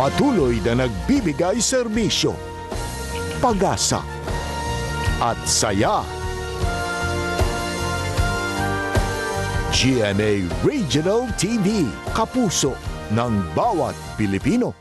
Patuloy na nagbibigay serbisyo, pag-asa at saya. GMA Regional TV, kapuso ng bawat Pilipino.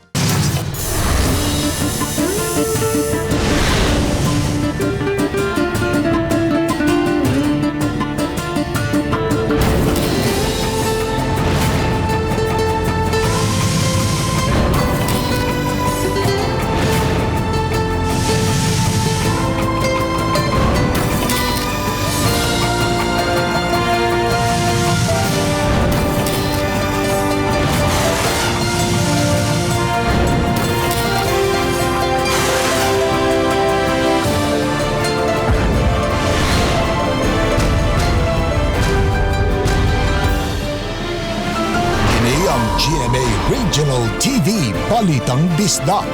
GMA Regional TV, Balitang Bisdak.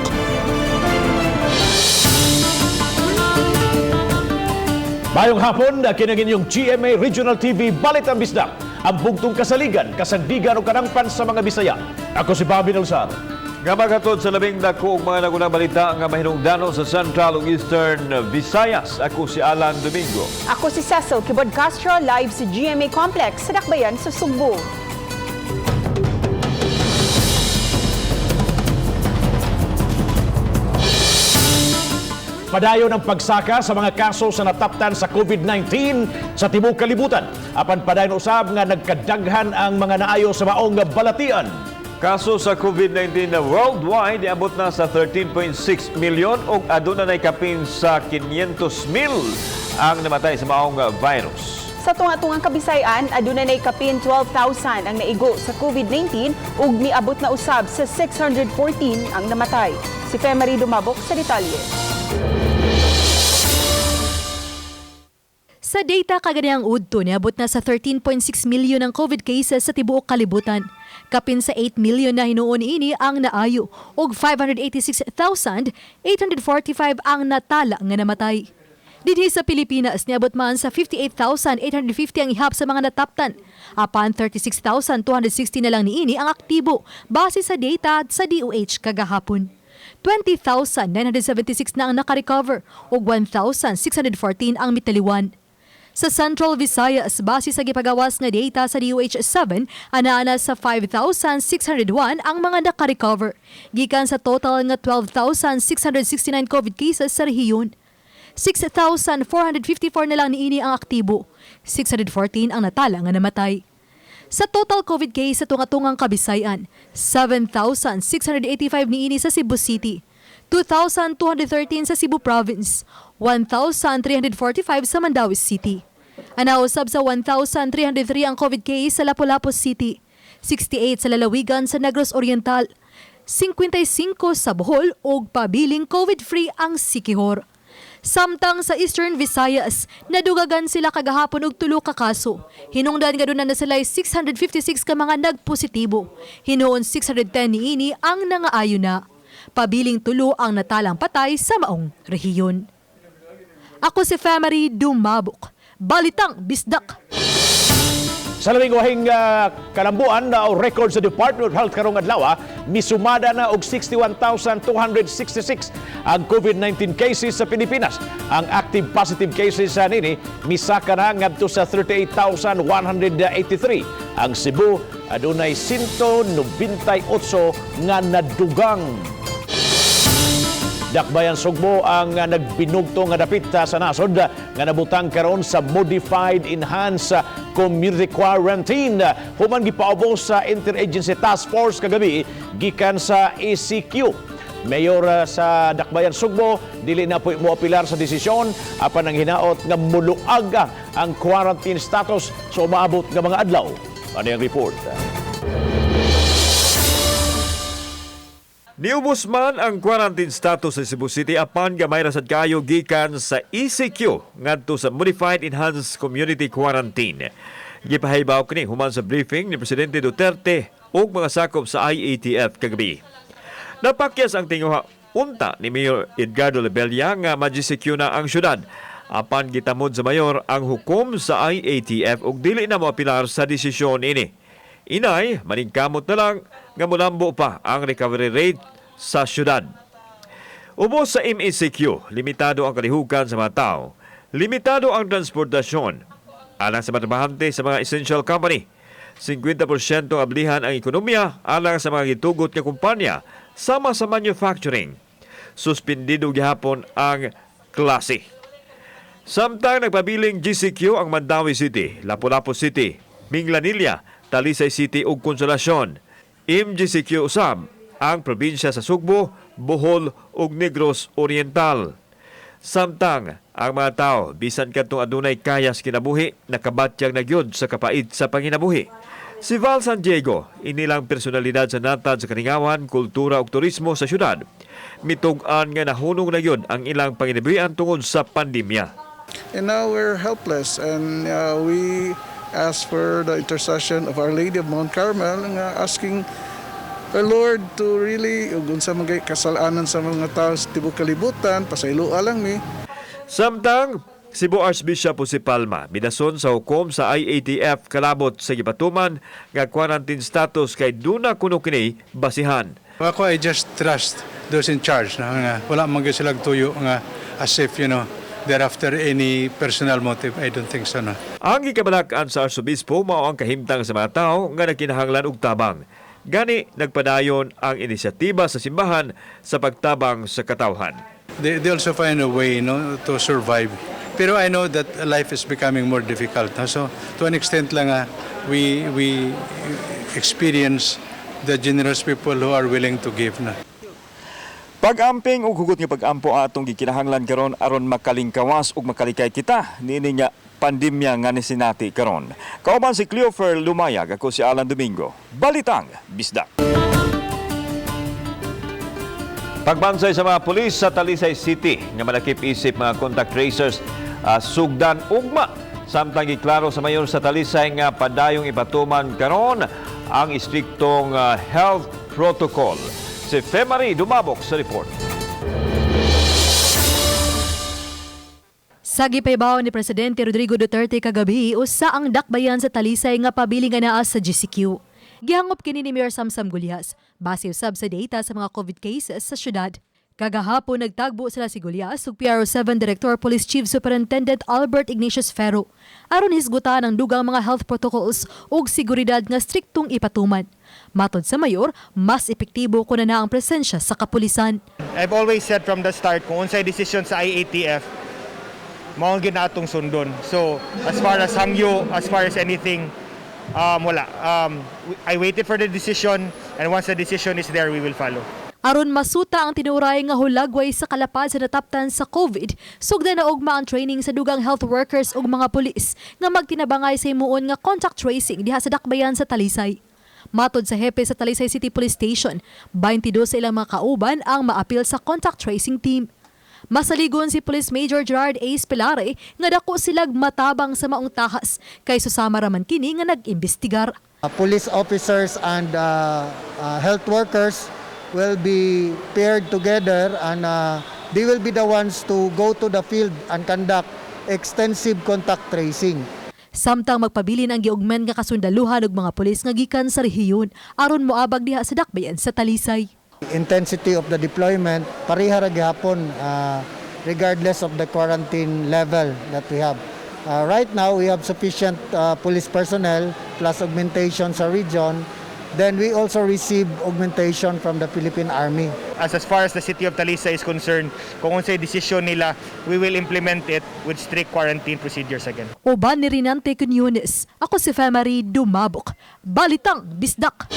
Mayong hapon, kinagin yung GMA Regional TV, Balitang Bisdak. Ang bugtong kasaligan, kasandigan o kanangpan sa mga Bisaya. Ako si Bobby Nalsar. Nga magatod sa labing dagkung mga nagunang balita nga mahinungdano sa Central ug Eastern Visayas. Ako si Alan Domingo. Ako si Cecil Kibod Castro, live sa GMA Complex sa Dakbayan sa Sugbo. Padayon ang pagsaka sa mga kaso sa nataptan sa COVID-19 sa tibuok kalibutan. Apan padayon usab nga nagkadaghan ang mga naayo sa maong balatian. Kaso sa COVID-19 na worldwide iabot na sa 13.6 milyon ug aduna nay kapin sa 500,000 ang namatay sa maong virus. Sa tunga-tungang Kabisayan, aduna nay kapin 12,000 ang naigo sa COVID-19 ug miabot na usab sa 614 ang namatay. Si Femari dumabok sa detalye. Sa data kaganihang udto, niabot na sa 13.6 milyon ang COVID cases sa tibuok kalibutan. Kapin sa 8 milyon na hinuon ini ang naayo ug 586,845 ang natala nga namatay. Dinhi sa Pilipinas, niabot man sa 58,850 ang ihap sa mga nataptan. Apan 36,260 na lang niini ang aktibo base sa data sa DOH kagahapon. 20,976 na ang nakarecover ug 1,614 ang mitaliwan. Sa Central Visayas, base sa gipagawas nga data sa DOH-7, ana sa 5,601 ang mga nakarecover. Gikan sa total nga 12,669 COVID cases sa rehiyon. 6,454 na lang niini ang aktibo. 614 ang natala nga namatay. Sa total COVID case sa tunga-tungang Kabisayan, 7,685 niini sa Cebu City, 2,213 sa Cebu Province, 1,345 sa Mandaue City. Anausab sa 1,303 ang COVID case sa Lapu-Lapu City, 68 sa Lalawigan sa Negros Oriental, 55 sa Bohol ug pabiling COVID-free ang Siquijor. Samtang sa Eastern Visayas, nadugagan sila kagahapon og 3 ka kaso. Hinungdan kaduna na sila 656 ka mga nagpositibo. Hinuon 610 niini ang nangaayo na. Pabiling 3 ang natalang patay sa maong rehiyon. Ako si Femari Dumabok, Balitang Bisdak. Sa labing wahing kalambuan o record sa Department of Health karong adlaw, misumada na og 61,266 ang COVID-19 cases sa Pilipinas. Ang active positive cases sa nini misaka na ngadto sa 38,183. Ang Cebu adunay 198 nga nadugang. Dakbayan Sugbo ang nagbinugto nga dapit sa nasod nga nabutang karon sa Modified Enhanced Community Quarantine. Human gipaubos sa Interagency Task Force kagabi gikan sa ECQ. Mayor sa Dakbayan Sugbo, dili na po moapilar sa desisyon apan ang hinaot nga muluag ang quarantine status sa umaabot nga mga adlaw. Ano yung report? Niubos man ang quarantine status sa Cebu City apan gamay ra sad kayo gikan sa ECQ ngadto sa Modified Enhanced Community Quarantine. Gipahibaw kini human sa briefing ni Presidente Duterte ug mga sakop sa IATF kagabi. Napakyas ang tinguha unta ni Mayor Edgardo Lebella nga ma-GCQ na ang syudad. Apan gitamod sa mayor ang hukom sa IATF ug dili na moapilar sa desisyon ini. Inay, maningkamot na lang nga mulambo pa ang recovery rate sa syudad. Ubos sa MECQ, limitado ang kalihukan sa mga tao, limitado ang transportasyon, alang sa matrabahante sa mga essential company. 50% ablihan ang ekonomiya alang sa mga gitugot nga kumpanya sama sa manufacturing. Suspendido gihapon ang klase. Samtang nagpabiling GCQ ang Mandawi City, Lapu-Lapu City, Minglanilla, Talisay City ug Consolacion. MGCQ usab ang probinsya sa Sugbo, Bohol ug Negros Oriental. Samtang ang mga tao bisan kadtong adunay kayas kinabuhi nakabatyag na gyud sa kapait sa panginabuhi. Si Val San Diego, inilang personalidad sa natad sa kaningawan, kultura ug turismo sa syudad. Mitug-an nga nahunong na gyud ang ilang panginabuhian tungod sa pandemya. And now we're helpless, and we ask for the intercession of Our Lady of Mount Carmel, asking the Lord to really, kung sa mga kasalanan sa mga tao sa tibok kalibutan, pasayloa lang mi. Samtang, Cebu Archbishop si Palma, minason sa hukom sa IATF kalabot sa gibatuman nga quarantine status kay duna kuno kini basihan. Ako, I just trust those in charge na nga wala man gyud sila tuyo nga as if thereafter any personal motive. I don't think so. No. Ang gikabalakan sa Arsobispo mao ang kahimtang sa mga tao nga nagkinahanglan og tabang. Gani nagpadayon ang inisyatiba sa simbahan sa pagtabang sa katawhan. They also find a way to survive. Pero I know that life is becoming more difficult. No? So to an extent lang we experience the generous people who are willing to give. No? Pag-amping ug hugot nga pag-ampo atong gikinahanglan karon aron makalingkawas ug makalikay kita niini nga pandemya nga nisinati karon. Kauban si Cleofer Lumayag, ako si Alan Domingo. Balitang Bisdak. Pagbansay sa mga pulis sa Talisay City nga malakip isip mga contact tracers sugdan ugma. Samtang giklaro sa mayor sa Talisay nga padayong ipatuman karon ang istriktong health protocol. Si Femari Dumabok sa report. Sa gipaybaw ni Presidente Rodrigo Duterte kagabi, usa ang dakbayan sa Talisay nga pabiling nga naa sa GCQ. Gihangop kini ni Mayor Samsam Gulyas, base usab sa data sa mga COVID cases sa syudad. Kagahapon nagtagbo sila si Gulyas ug PRO7 Director Police Chief Superintendent Albert Ignatius Ferro aron hisgutan ang dugang mga health protocols ug seguridad nga striktong ipatuman. Matod sa mayor, mas epektibo kuno na ang presensya sa kapulisan. I've always said from the start, kung unsay desisyon sa IATF, mao ang ginatong sundon. So, as far as hangyo, as far as anything, wala. I waited for the decision, and once the decision is there, we will follow. Aron masuta ang tinuray nga hulagway sa kalapad sa nataptan sa COVID, sugda na ugma ang training sa dugang health workers ug mga pulis nga magtinabangay sa himuon nga contact tracing diha sa dakbayan sa Talisay. Matod sa hepe sa Talisay City Police Station, 22 sa ilang mga kauban ang maapil sa contact tracing team. Masaligon si Police Major Gerard A. Spilare nga dako silag matabang sa maong tahas kay susama raman kini nga nag-imbestigar. Police officers and health workers will be paired together and they will be the ones to go to the field and conduct extensive contact tracing. Samtang magpabilin ang giugmen nga kasundaluhan ug mga pulis nga gikan sa rehiyon aron moabag diha sa dakbayan sa Talisay. Intensity of the deployment pareha ra gihapon regardless of the quarantine level that we have. Right now we have sufficient police personnel plus augmentation sa region. Then we also receive augmentation from the Philippine Army. As far as the city of Talisay is concerned, kung unsay desisyon nila, we will implement it with strict quarantine procedures again. Uban ni Rinante Cunyunes, ako si Femari Dumabok. Balitang Bisdak.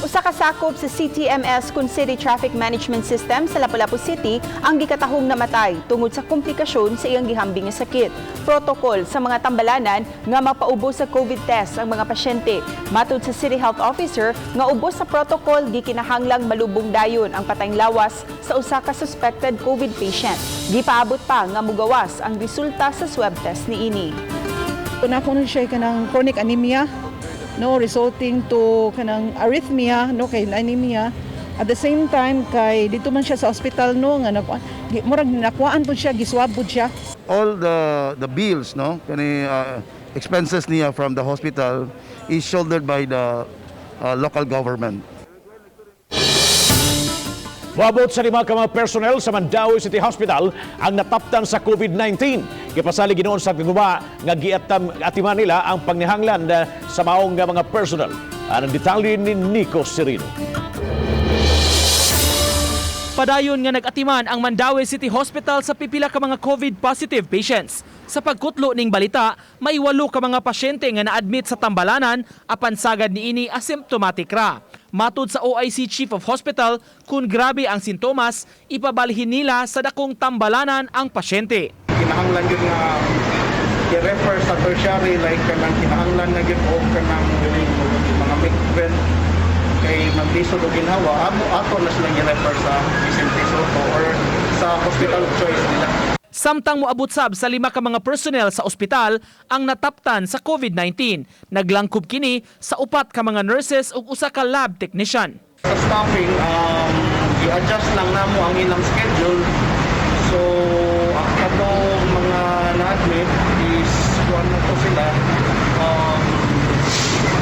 Usa ka sakop sa CTMS kun City Traffic Management System sa Lapu-Lapu City ang gikatahong namatay tungod sa komplikasyon sa iyang gihambing nga sakit. Protocol sa mga tambalanan nga mapaubos sa COVID test ang mga pasyente. Matod sa City Health Officer nga ubos sa protocol gikinahanglang malubong dayon ang patayng lawas sa usa ka suspected COVID patient. Gipaabot pa nga mugawas ang resulta sa swab test niini. Nakuno siya kanang chronic anemia, resulting to kanang arrhythmia, kay anemia. At the same time kay dito man siya sa hospital nga murag nakuhaan pud siya, giswab pud siya. All the bills, kani expenses niya from the hospital is shouldered by the local government. Moabot sa 5 ka mga personnel sa Mandaue City Hospital ang nataptan sa COVID-19. Gipasali ginoon sa guba nga giatiman nila ang pangnihanglan sa maong nga mga personnel. Ang detalye ni Nico Serino. Padayon nga nag-atiman ang Mandaue City Hospital sa pipila ka mga COVID-positive patients. Sa pagkutlo ning balita, may 8 ka mga pasyente nga na-admit sa Tambalanan apan sagad niini asymptomatic ra. Matud sa OIC Chief of Hospital, kung grabe ang sintomas, ipabalhin nila sa dakong Tambalanan ang pasyente. Kinahanglan yun nga i-refer sa tertiary like kanang kinahanglan na yun o kanang mga migrant kay maglisod o ginhawa, ato na silang i-refer sa Vicente Soto or sa hospital of choice nila. Samtang moabot sab sa 5 ka mga personnel sa ospital ang nataptan sa COVID-19. Naglangkob kini sa 4 ka mga nurses ug 1 ka lab technician. Sa staffing, i-adjust lang namo ang ilang schedule. So, ang katong mga na-admit is kuwan na to sila.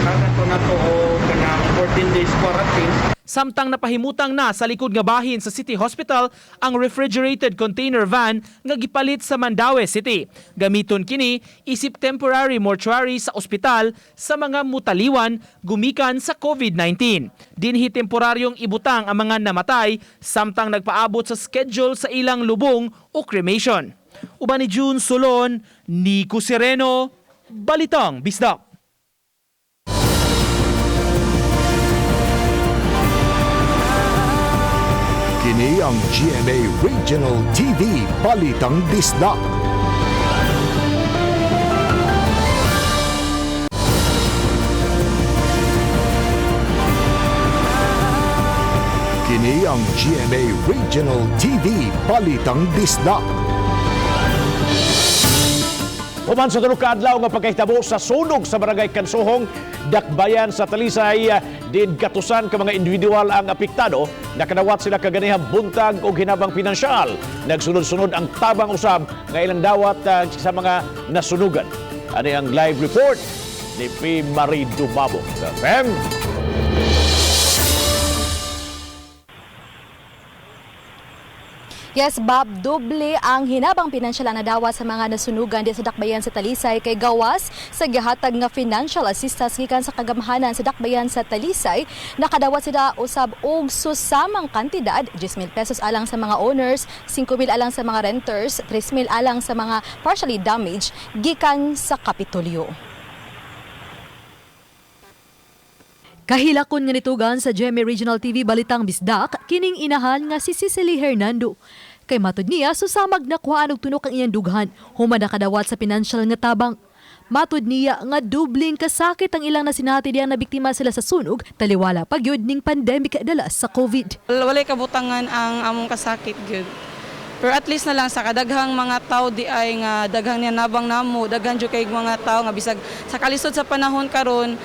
Kanato na to o kanang 14 days quarantine. Samtang napahimutang na sa likod nga bahin sa City Hospital ang refrigerated container van nga gipalit sa Mandaue City. Gamiton kini isip temporary mortuary sa ospital sa mga mutaliwan gumikan sa COVID-19. Dinhi temporaryong ibutang ang mga namatay samtang nagpaabot sa schedule sa ilang lubong o cremation. Uban ni June Solon, Nico Sereno, Balitang Bisdak. Kini ang GMA Regional TV Balitang Bisdak. Kini ang GMA Regional TV Balitang Bisdak. Human sa tulog ka adlaw nga pagkahitabo sa sunog sa barangay Kansuhong, Dakbayan sa Talisay, din katusan ka mga individual ang apektado, nakadawat sila kaganihang buntag o hinabang pinansyal. Nagsunod-sunod ang tabang usab nga ilang dawat sa mga nasunugan. Ano ang live report ni P. Marie Dumabo. Fem. Yes, Bob, doble ang hinabang pinansyal na dawa sa mga nasunugan di sa Dakbayan sa Talisay kay gawas sa gihatag nga financial assistance gikan sa kagamhanan sa Dakbayan sa Talisay. Nakadawat sila usab og susamang kantidad, 10,000 pesos alang sa mga owners, 5,000 alang sa mga renters, 3,000 alang sa mga partially damaged gikan sa Kapitolyo. Kahilakon nga nitugan sa GMA Regional TV Balitang Bisdak, kining inahan nga si Cicely Hernando. Kay matud niya, susamag na kuhaan og tunok ang iyang dughan, human nakadawat sa pinansyal nga tabang. Matud niya nga dubling kasakit ang ilang nasinati diyang nabiktima sila sa sunog, taliwala pagyud ning pandemic dala sa COVID. Walay kabutangan ang among kasakit gyud. Pero at least na lang sa kadaghang mga tao di ay nga daghang niya nabang namo, daghan jud kay mga tao nga bisag sa kalisod sa panahon karon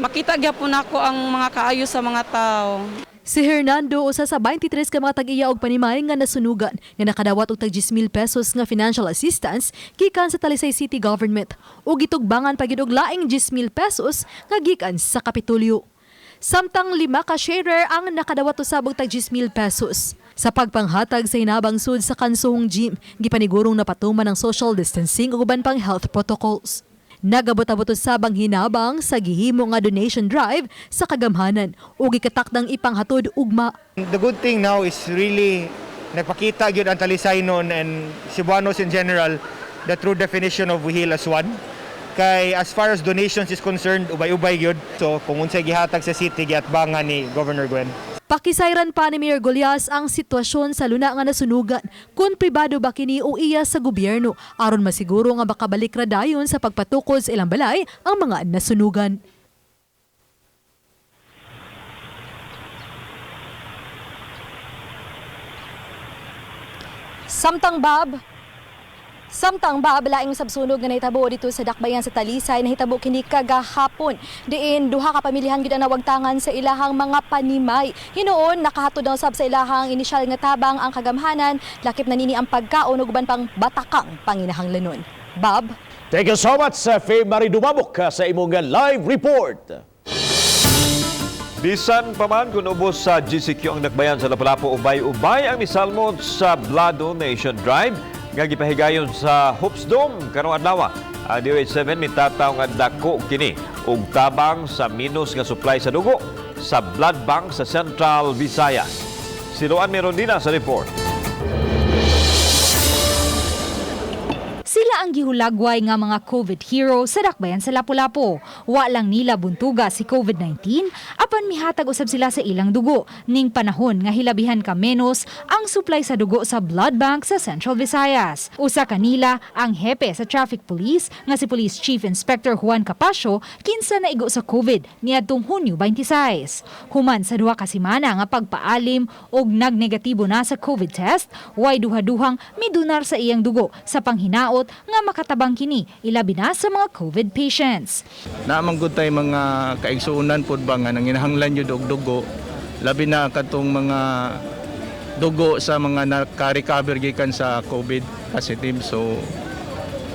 makita gyapon ako ang mga kaayo sa mga tao. Si Hernando usa sa 23 ka mga tag-iya og panimay nga nasunugan nga nakadawat og tag 10,000 pesos nga financial assistance gikan sa Talisay City Government ug gitugbangan pa gyud og laing 10,000 pesos nga gikan sa Kapitolyo. Samtang 5 ka sharer ang nakadawat usab og tag 10,000 pesos. Sa pagpanghatag sa hinabang sud sa Kansuhong Gym, gipanigurong napatuman ang social distancing ug uban pang health protocols. Nagabot-abot sabang hinabang sa gihimo nga donation drive sa kagamhanan o gikatakdang ipanghatod ugma. The good thing now is really nagpakita gyud ang Talisaynon and Cebuanos in general the true definition of we heal as one. Kay as far as donations is concerned, ubay-ubay gyud. So kung unsay gihatag sa city giatbangan ni Governor Gwen. Pakisayran pa ni Mayor Golias ang sitwasyon sa luna nga nasunugan kung pribado ba kini o iya sa gobyerno aron masiguro nga makabalik ra dayon sa pagpatukod sa ilang balay ang mga nasunugan. Samtang laing sabsunog nga nahitabo dito sa Dakbayan sa Talisay, nahitabo kini kagahapon. Diin duha ka pamilyahan gyud ang nawagtangan sa ilahang mga panimay. Hinuon nakahatod na usab sa ilahang inisyal nga tabang ang kagamhanan, lakip na nini ang pagkaon ug uban pang batakang panginahanglanon. Bob, thank you so much, Faye Marie Dumabok, sa imong live report. Bisan pa man kung ubos sa GCQ ang nakbayan sa Lapu-Lapu, ubay-ubay ang misalmot sa Blood Donation Drive nga gipahigayon sa Hoops Dome karong adlaw. Ang DOH7 mitataw nga dako kini og tabang sa minus nga supply sa dugo sa blood bank sa Central Visayas. Siloan Merondina sa report. Sila ang gihulagway nga mga COVID hero sa dakbayan sa Lapu-Lapu. Wa lang nila buntuga si COVID-19, apan mihatag usab sila sa ilang dugo ning panahon nga hilabihan ka menos ang supply sa dugo sa blood bank sa Central Visayas. Usa kanila ang hepe sa traffic police nga si Police Chief Inspector Juan Capasio kinsa naigo sa COVID niadtong Hunyo 26. Human sa duha ka semana nga pagpaalim og nagnegatibo na sa COVID test, way duha-duhang midunar sa iyang dugo sa panghinaot nga makatabang kini ilabi na sa mga COVID patients. Naamang good tayo mga kaigsuunan po ba nga nanginahanglan yun og dugo, labi na katong mga dugo sa mga naka-recover gikan sa COVID positive. So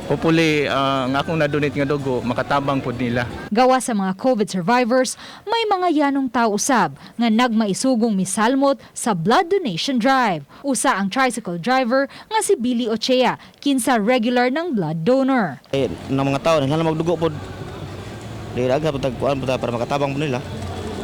hopefully nga akong na-donate nga dugo makatabang po nila. Gawa sa mga COVID survivors, may mga yanong tao usab nga nagmaisugong misalmot sa blood donation drive. Usa ang tricycle driver nga si Billy Ochea, kinsa regular ng blood donor. Ng mga tao nila magdugo po. Diraga po tagpuan po para makatabang po nila.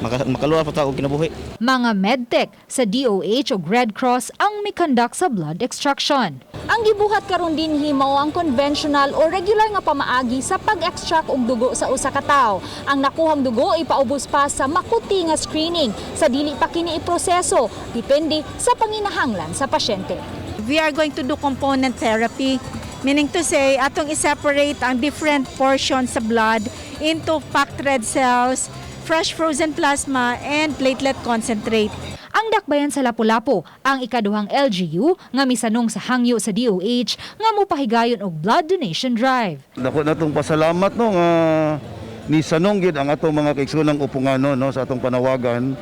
Makaluwa po tayo kinabuhi. Mga medtech sa DOH o Red Cross ang may conduct sa blood extraction. Ang gibuhat karon din himaw ang conventional o regular nga pamaagi sa pag-extract og dugo sa usa ka tawo. Ang nakuhang dugo ipaubos pa sa makuti nga screening sa dili pa kini iproseso, depende sa panginahanglan sa pasyente. We are going to do component therapy, meaning to say atong i-separate ang different portions sa blood into packed red cells, fresh frozen plasma, and platelet concentrate. Ang dakbayan sa Lapu-Lapu ang ikaduhang LGU nga misanong sa hangyo sa DOH nga mopahigayon og blood donation drive. Dako natong pasalamat no nga ni sanong gid ang atong mga kaigsuonang upungano no sa atong panawagan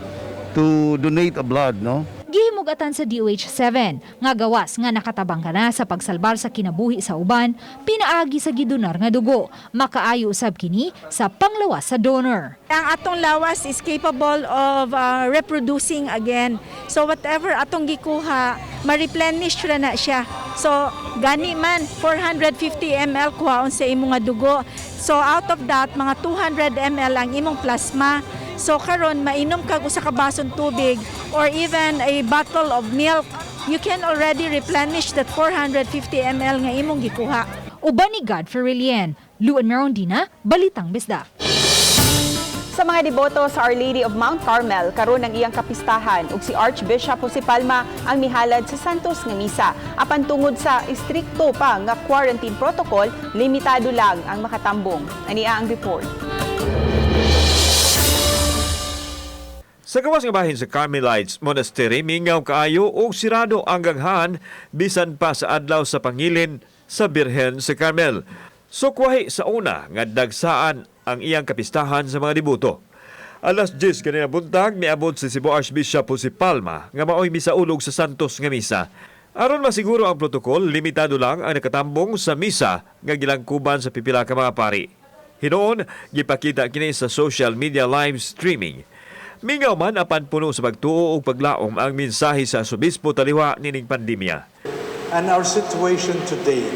to donate a blood no. Gihimugatan sa DOH7 nga gawas nga nakatabang ka na sa pagsalbar sa kinabuhi sa uban, pinaagi sa gidonar nga dugo. Makaayo usab kini sa panglawas sa donor. Ang atong lawas is capable of reproducing again. So whatever atong gikuha, ma-replenish ra na siya. So gani man 450 ml kuhaon sa imong nga dugo. So out of that, mga 200 ml ang imong plasma. So karon mainom kag usa ka basong tubig or even a bottle of milk, you can already replenish that 450 ml nga imong gikuha. Uban ni Godfrey Relien, Luan Merondina, Balitang Bisdak. Sa mga deboto sa Our Lady of Mount Carmel, karon ang iyang kapistahan ug si Archbishop Jose Palma ang mihalad sa Santos nga misa. Apan tungod sa istrikto pa nga quarantine protocol, limitado lang ang makatambong. Ania ang report. Sa gawas nga bahin sa Carmelites Monastery, mingaw kaayo o sirado ang ganghan bisan pa sa adlaw sa pangilin sa Birhen sa Carmel. So kwahi sa una nga dagsaan ang iyang kapistahan sa mga dibuto. Alas 10 kanina buntag, miabot si Cebu Archbishop Jose Palma nga maoy misaulog sa Santos nga misa. Aron masiguro ang protokol, limitado lang ang nakatambong sa misa nga gilangkuban sa pipila ka mga pari. Hinoon, gipakita kini sa social media live streaming. Mingaw man apan puno sa pagtuo ug paglaom ang mensahe sa Sobispo taliwa nining pandemya. And our situation today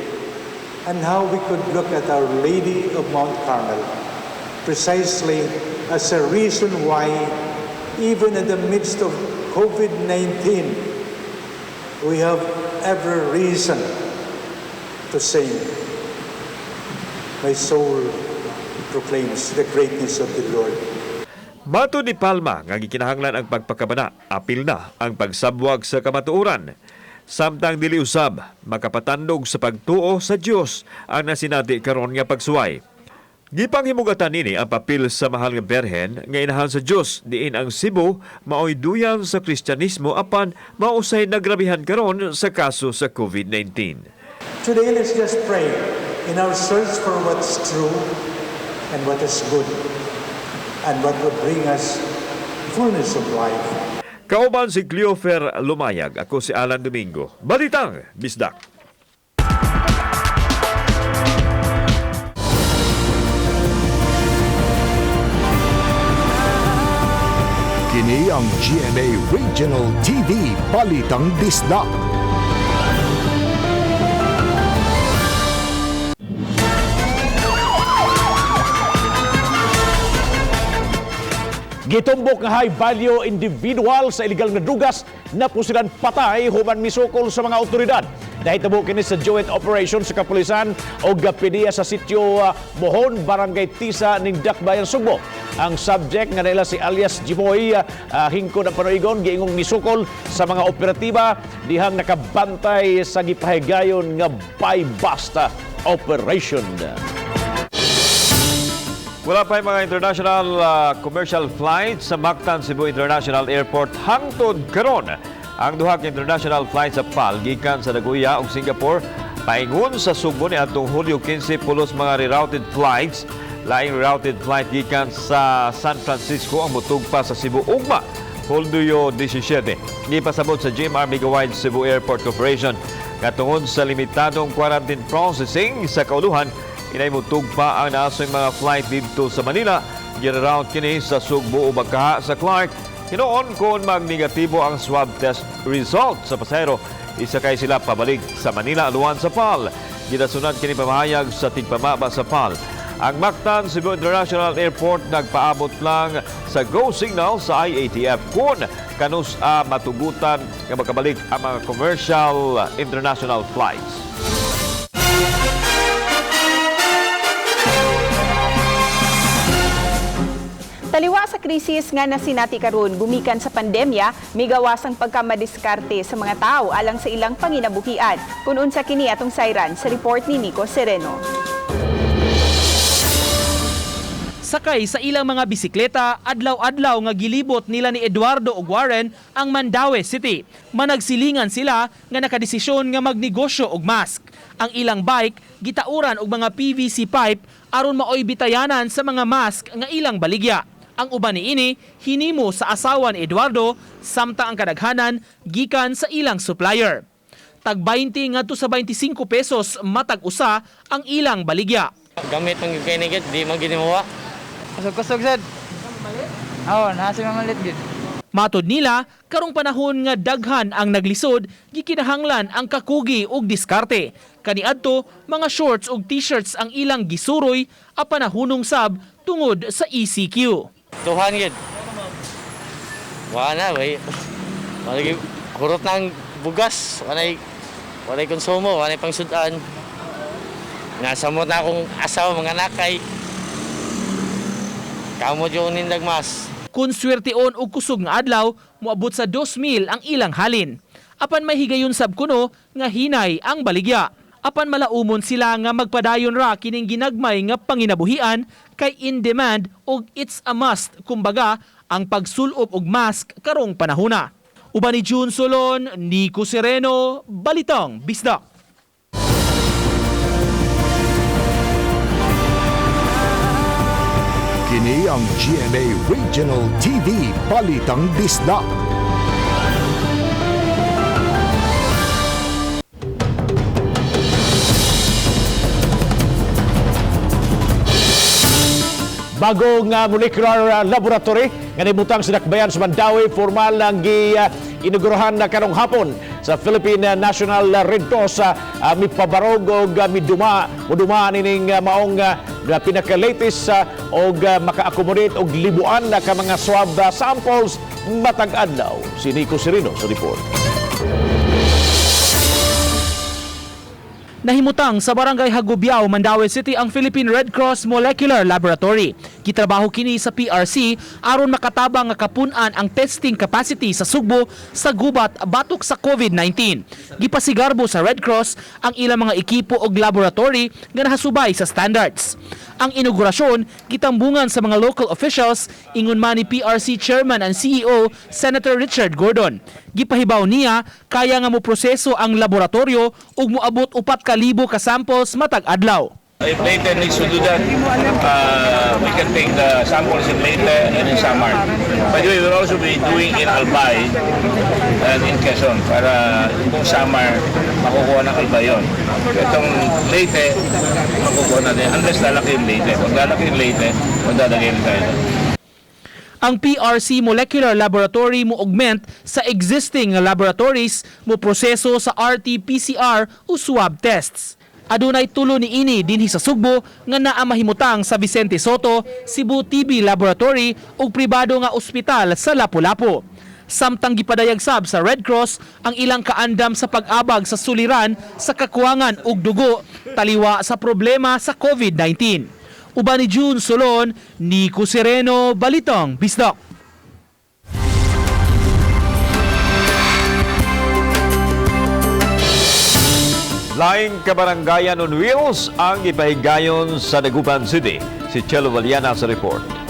and how we could look at Our Lady of Mount Carmel precisely as a reason why even in the midst of COVID-19 we have every reason to sing. My soul proclaims the greatness of the Lord. Mato ni Palma nga gikinahanglan ang pagpakabana, apil na ang pagsabwag sa kamatuoran. Samtang dili usab makapatandog sa pagtuo sa Dios ang nasinati karon nga pagsuway. Gipanghimugatan nini ang papel sa mahal nga Berhen nga inahan sa Dios diin ang Cebu maoy duyan sa Kristyanismo apan mausay nagrabihan karon sa kaso sa COVID-19. Today let's just pray in our search for what's true and what is good, and what would bring us fullness of life. Kauban si Cleofer Lumayag, ako si Alan Domingo. Balitang Bisdak. Kini ang GMA Regional TV Balitang Bisdak. Gitumbok nga high value individual sa illegal nga drugas na pusilan patay human misukol sa mga otoridad. Nahitabo kini sa joint operation sa kapulisan o gapidiya sa sitio Mohon, Barangay Tisa ning Dakbayan, Sugbo. Ang subject nga nila si alias Jimoy hingkod ang panuigon giingong misukol sa mga operatiba dihang nakabantay sa gipahigayon nga buy basta operation. Wala pa yung mga international commercial flights sa Mactan, Cebu International Airport hangtod karon. Ang duha ka international flights sa PAL gikan sa Nagoya ug Singapore paingon sa Sugbo ni atong Hulyo 15 pulos mga rerouted flights. Laing rerouted flight gikan sa San Francisco ang mutugpa sa Cebu ugma Hulyo 17. Gipasabot sa GMR Megawide Cebu Airport Corporation katungod sa limitadong quarantine processing sa kauluhan. Inay mutugpa ang nasoy mga flight dito sa Manila. Giraround kini sa Sugbo o Bakaha sa Clark. Hinoon kung mag-negatibo ang swab test result sa pasahero, isakay sila pabalik sa Manila aluan sa PAL. Ginasunod kini pamahayag sa tigpamaba sa PAL. Ang Mactan Cebu International Airport nagpaabot lang sa go signal sa IATF kung kanus matugutan nga makabalik ang mga commercial international flights. Taliwa sa krisis nga nasinati karon gumikan sa pandemya, migawasang pagkamadiskarte sa mga tao alang sa ilang panginabuhian. Kung unsa kini atong sayran sa report ni Nico Sereno. Sakay sa ilang mga bisikleta, adlaw-adlaw nga gilibot nila ni Eduardo ug Warren ang Mandaue City. Managsilingan sila nga nakadesisyon nga magnegosyo og mask. Ang ilang bike gitauran og mga PVC pipe aron maoy bitayanan sa mga mask nga ilang baligya. Ang uban niini hinimo sa asawa ni Eduardo samtang ang kadaghanan gikan sa ilang supplier. Tag 20 ngadto sa 25 pesos matag usa ang ilang baligya. Gamit ng kinigit di man ginimuwa. Kusog-kusog sad. Nasa mamalit gid. Matod nila, karong panahon nga daghan ang naglisod, gikinahanglan ang kakugi ug diskarte. Kaniadto, mga shorts ug t-shirts ang ilang gisuroy apan nahunong sab tungod sa ECQ. Tuhan gid. Wala way. Malagi hurot ng bugas, walay konsumo, walay pangsudan. Nasamot na akong asawa mga nakay. Kamot yung nindagmas. Kung swerteon og kusog nga adlaw, moabot sa 2,000 ang ilang halin. Apan may higayon sab kuno nga hinay ang baligya. Apan malaumon sila nga magpadayon ra kining ginagmay nga panginabuhian kay in demand og it's a must, kumbaga ang pagsulop og mask karong panahona. Uban ni June Solon, Nico Sereno, Balitang Bisdak. Kini ang GMA Regional TV Balitang Bisdak. Bagong molecular laboratory nga nibutang sa Dakbayan sa Mandaue, formal nang inauguruhan na karong hapon sa Philippine National Red Cross. Mipabarog o miduma nining maong pinaka-latest o maka-accommodate og libuan na ka mga swab samples matag adlaw. Si Nico Sereno sa report. Nahimutang sa Barangay Hagubiao, Mandaue City ang Philippine Red Cross Molecular Laboratory. Gitrabaho kini sa PRC aron makatabang nga kapun-an ang testing capacity sa Sugbo sa gubat batok sa COVID-19. Gipasigarbo sa Red Cross ang ilang mga ekipo og laboratory nga nahasubay sa standards. Ang inaugurasyon gitambungan sa mga local officials, ingon man ni PRC Chairman and CEO Senator Richard Gordon. Gipahibaw niya kaya nga mo proseso ang laboratorio ug moabot 4,000 ka samples matag adlaw. If Leyte needs to do that, we can take the samples in Leyte and in Samar. By the way, we'll also be doing in Albay and in Quezon para kung Samar makukuha ng Albay yun. Itong Leyte, makukuha natin unless lalaki yung Leyte. Kung lalaki yung Leyte, magdadagay tayo. Ang PRC Molecular Laboratory mo augment sa existing laboratories mo proseso sa RT-PCR o swab tests. Adunay tulo ni ini dinhi sa Sugbo nga naa mahimutang sa Vicente Soto, Cebu TB Laboratory ug pribado nga ospital sa Lapu-Lapu. Samtang gipadayag sab sa Red Cross ang ilang kaandam sa pag-abag sa suliran sa kakuwangan ug dugo taliwa sa problema sa COVID-19. Uban ni June Solon, Nico Sereno, Balitang Bisdak. Laing kabaranggayan on wheels ang ipahigayon sa Dagupan City. Si Chelo Valiana sa report.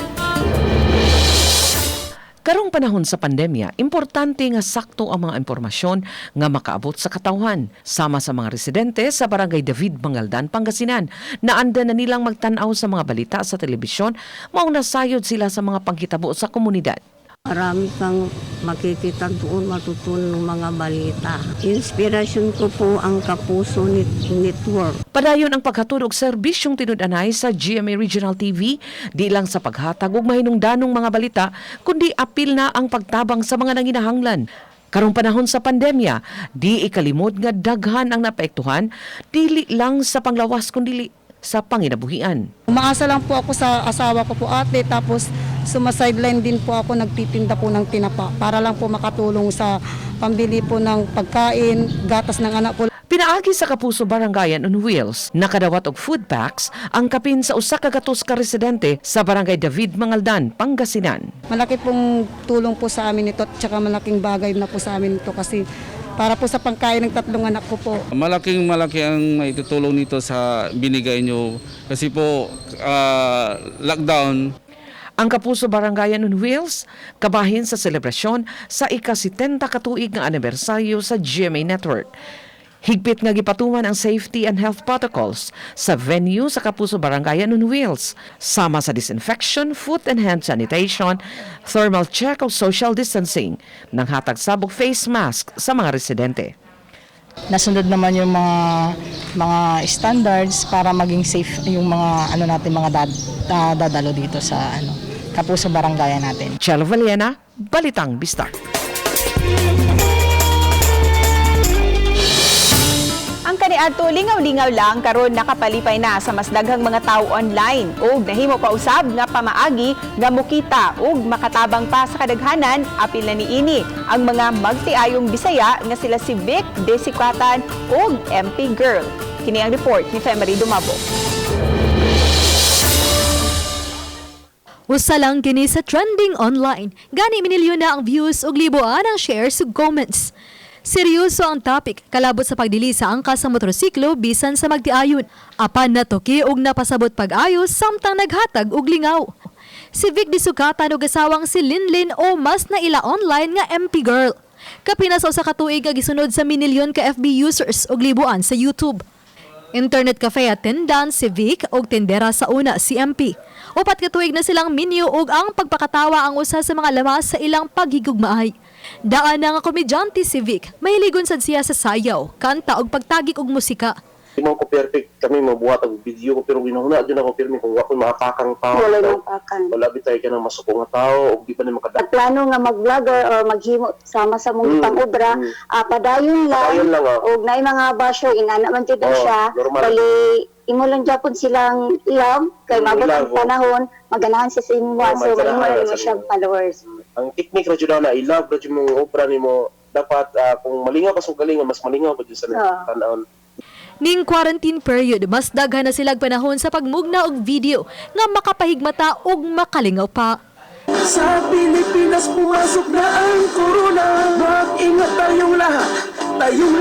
Karong panahon sa pandemya, importante nga sakto ang mga impormasyon nga makaabot sa katawhan. Sama sa mga residente sa Barangay David, Mangaldan, Pangasinan, naanda na nilang magtanaw sa mga balita sa telebisyon, maong nasayod sila sa mga pangkitabo sa komunidad. Marami kang makikita doon, matutunan ng mga balita. Inspirasyon ko po ang Kapuso Network. Padayon ang paghatulog serbisyong tinud-anay sa GMA Regional TV, di lang sa paghatag ug mahinungdanong mga balita, kundi apil na ang pagtabang sa mga nanginahanglan. Karong panahon sa pandemya, di ikalimod nga daghan ang napaektuhan, dili lang sa panglawas kundi sa panginabuhian. Umaasa lang po ako sa asawa ko po ate, tapos sumasideline din po ako, nagtitinda po ng tinapa para lang po makatulong sa pambili po ng pagkain, gatas ng anak ko. Pinaagi sa Kapuso Barangayan on Wheels, nakadawat og food packs ang kapin sa usa ka gatos ka residente sa Barangay David, Mangaldan, Pangasinan. Malaki pong tulong po sa amin ito at saka malaking bagay na po sa amin ito kasi para po sa pangkain ng tatlong anak ko po. Malaki ang maitutulong nito sa binigay nyo kasi po lockdown. Ang Kapuso Barangayan on Wheels, kabahin sa selebrasyon sa ika-70 katuig nga anibersaryo sa GMA Network. Higpit nga gipatuman ang safety and health protocols sa venue sa Kapuso Barangayan on Wheels, sama sa disinfection, foot and hand sanitation, thermal check o social distancing, nang hatag sabog face mask sa mga residente. Nasunod naman yung mga standards para maging safe yung mga mga dadalo dito sa Kapuso Barangayan natin. Chelo Valiana, Balitang Bisdak. Ang kaniadto lingaw-lingaw lang karon nakapalipay na sa mas daghang mga tawo online ug nahimo pa usab nga pamaagi nga mukita ug makatabang pa sa kadaghanan apil na niini ang mga magtiayong Bisaya nga sila si Vic Desikatan ug MP Girl. Kini ang report ni Femery Dumabo. Usa lang kini sa trending online. Gani minilyon na ang views ug liboan ang shares ug comments. Seryoso ang topic, kalabot sa pagdili sa angkas sa motorsiklo bisan sa magtiayon. Apan natuki og napasabot pag-ayos samtang naghatag og lingaw. Si Vic Disukatan og asawang si Linlin o mas na ila online nga MP Girl. Kapina sa usa ka tuig nga gisunod sa minilyon ka FB users og libuan sa YouTube. Internet cafe attendant si Vic og tendera sa una si MP. Upat ka tuig na silang minyo og ang pagpakatawa ang usa sa mga lawas sa ilang paghigugmaay. Daan na nga komedyante si Vic, mahiligon sad siya sa sayaw, kanta og pagtagik og musika. Di man ko perfect kami mabuhat ang video ko pero ginahuna dyan ako pirmi kung ako makakakang tao. Wala makakang. Wala bitay ka ng masuko nga tao o di pa na makadagdag. Plano nga mag-vlogger o maghimo sama sa mong pang-obra, padayon lang. Og naay mga basyo inana man jud siya. Bali imo lang gyapon silang love kay mabot ang panahon maganahan sa inyo so mo siya followers. Ang technique ra jud na i-love ra jud mong obra nimo dapat kung malingaw ka sa galing mas malingaw pa jud sa tanawon. Ning quarantine period, mas daghan na silang panahon sa pagmugna og video nga makapahigmata og makalingaw pa. Sa Pilipinas pumasok na ang corona. Mag-ingat tayong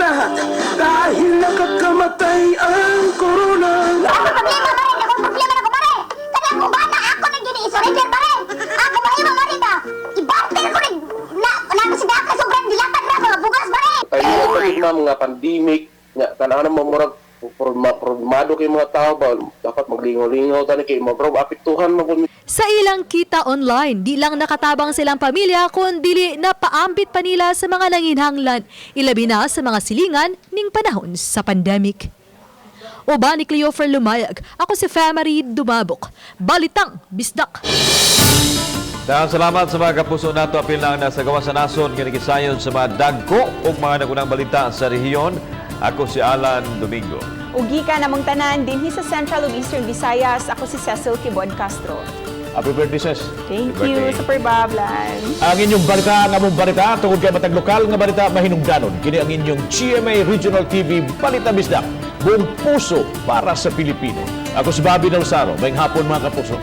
lahat, dahil nakakamatay ang corona. Ako problema na ko pare. Kaya ako bata ako nang gini-surrender pare. Ako mahimo pare ba? Ibarter ko rin. Nagsida ka sobrang dilatan na mga bugas pare. Tayo pa mga pandemic nya tanahan mo murag problemado kay mga tao ba dapat maglingaw-lingaw tani kay mabrog apektuhan mo. Sa ilang kita online, di lang nakatabang silang pamilya kundi napaambit pa nila sa mga nanginhanglan, ilabi na sa mga silingan ning panahon sa pandemic. Uban ni Cleofer Lumayag, ako si Femery Dumabok, Balitang Bisdak. Daghang salamat sa mga kapuso nato apil lang nasa gawa sa nason kinikisayon sa mga dagko ug mga nagunang balita sa rehiyon. Ako si Alan Domingo. Ugi ka namang tanan din sa Central ug Eastern Visayas. Ako si Cecil Kibon Castro. Happy birthday, Sis. Thank you, Super Bablan. Ang inyong balita, nga mong balita, tungkol kay matag lokal nga balita, mahinungdanon. Kini ang inyong GMA Regional TV, Balitang Bisdak. Buong puso para sa Pilipino. Ako si Bobby Nausaro. Maying hapon mga kapuso.